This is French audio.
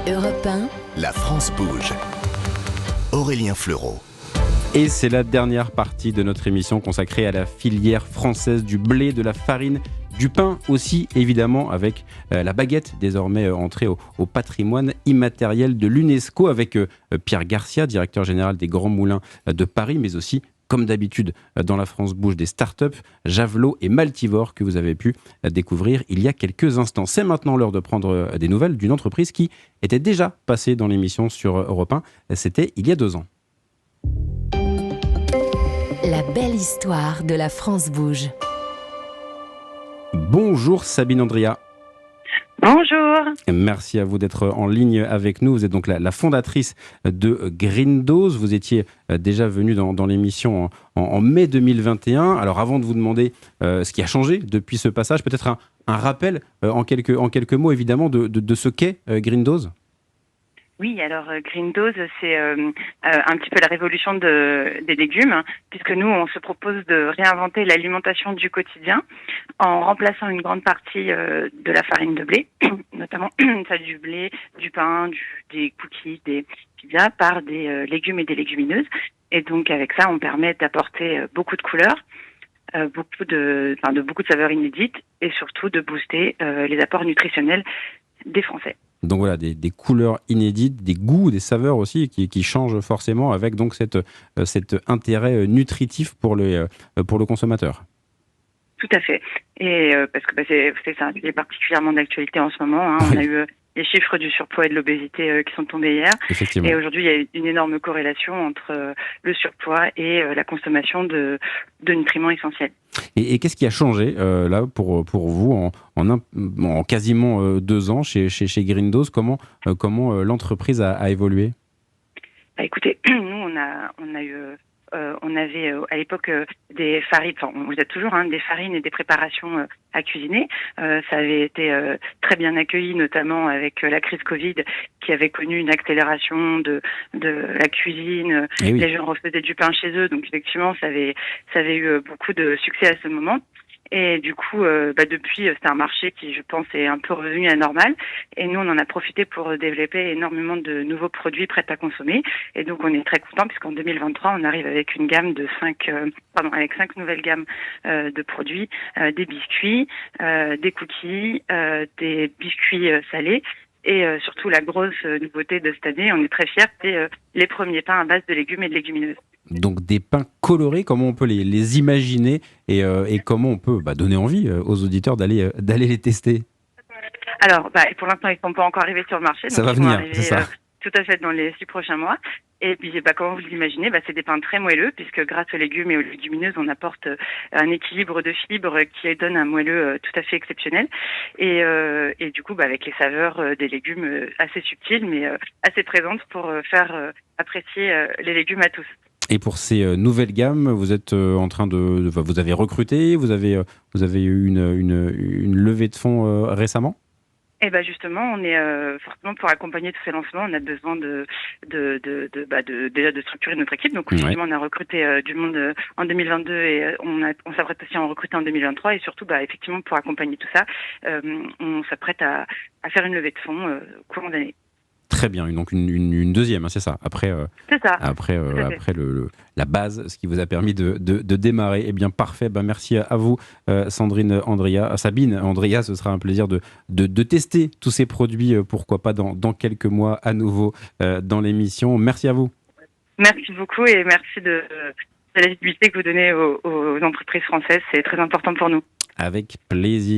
Europe 1, La France bouge. Aurélien Fleureau. Et c'est la dernière partie de notre émission consacrée à la filière française du blé, de la farine, du pain aussi, évidemment, avec la baguette, désormais entrée au patrimoine immatériel de l'UNESCO, avec Pierre Garcia, directeur général des Grands Moulins de Paris, mais aussi, comme d'habitude, dans la France bouge des startups, Javelot et Maltivore, que vous avez pu découvrir il y a quelques instants. C'est maintenant l'heure de prendre des nouvelles d'une entreprise qui était déjà passée dans l'émission sur Europe 1. C'était il y a 2 ans. la belle histoire de la France bouge. Bonjour Sabine Andria. Bonjour. Merci à vous d'être en ligne avec nous. Vous êtes donc la fondatrice de Grindose. Vous étiez déjà venue dans l'émission en mai 2021. Alors avant de vous demander ce qui a changé depuis ce passage, peut-être un rappel en quelques mots évidemment de ce qu'est Grindose. Oui, alors Grindose, c'est un petit peu la révolution des légumes, hein, puisque nous, on se propose de réinventer l'alimentation du quotidien en remplaçant une grande partie de la farine de blé, notamment celle du blé, du pain, des cookies, des pizzas, par des légumes et des légumineuses. Et donc avec ça, on permet d'apporter beaucoup de couleurs, beaucoup de saveurs inédites et surtout de booster les apports nutritionnels des Français. Donc voilà, des couleurs inédites, des goûts, des saveurs aussi qui changent forcément avec donc cet intérêt nutritif pour le consommateur. Tout à fait. Et parce que c'est un sujet particulièrement d'actualité en ce moment. Hein. Oui. On a eu les chiffres du surpoids et de l'obésité qui sont tombés hier. Effectivement. Et aujourd'hui, il y a une énorme corrélation entre le surpoids et la consommation de nutriments essentiels. Et qu'est-ce qui a changé là pour vous en quasiment 2 ans chez Grindose? Comment l'entreprise a évolué? Bah, écoutez, nous on avait à l'époque des farines, enfin on vous a toujours des farines et des préparations à cuisiner. Ça avait été très bien accueilli, notamment avec la crise Covid, qui avait connu une accélération de la cuisine. Eh oui. Les gens refaisaient du pain chez eux, donc effectivement ça avait eu beaucoup de succès à ce moment. Et du coup, depuis, c'est un marché qui, je pense, est un peu revenu à la normale. Et nous, on en a profité pour développer énormément de nouveaux produits prêts à consommer. Et donc, on est très contents puisqu'en 2023, on arrive avec une gamme de 5 nouvelles gammes de produits, des biscuits, des cookies, des biscuits salés. Et surtout, la grosse nouveauté de cette année, on est très fiers, c'est les premiers pains à base de légumes et de légumineuses. Donc des pains colorés, comment on peut les imaginer et comment on peut donner envie aux auditeurs d'aller les tester? Alors, pour l'instant, ils ne sont pas encore arrivés sur le marché. Ça donc va ils vont venir, arriver, c'est ça. tout à fait dans les 6 prochains mois. Et puis, comment vous l'imaginez, c'est des pains très moelleux, puisque grâce aux légumes et aux légumineuses, on apporte un équilibre de fibres qui donne un moelleux tout à fait exceptionnel. Et du coup, avec les saveurs des légumes assez subtiles, mais assez présentes pour faire apprécier les légumes à tous. Et pour ces nouvelles gammes, vous êtes en train vous avez recruté, vous avez eu une levée de fonds récemment? Et justement, on est forcément pour accompagner tous ces lancements, on a besoin déjà de structurer notre équipe. Donc effectivement, on a recruté du monde en 2022 et on s'apprête aussi à en recruter en 2023. Et surtout, effectivement, pour accompagner tout ça, on s'apprête à faire une levée de fonds courant d'année. Très bien, donc une deuxième, hein, c'est ça. C'est ça. Après la base, ce qui vous a permis de démarrer. Eh bien, parfait. Merci à vous, Sabine Andria. Ce sera un plaisir de tester tous ces produits, pourquoi pas dans quelques mois à nouveau dans l'émission. Merci à vous. Merci beaucoup et merci de la visibilité que vous donnez aux entreprises françaises. C'est très important pour nous. Avec plaisir.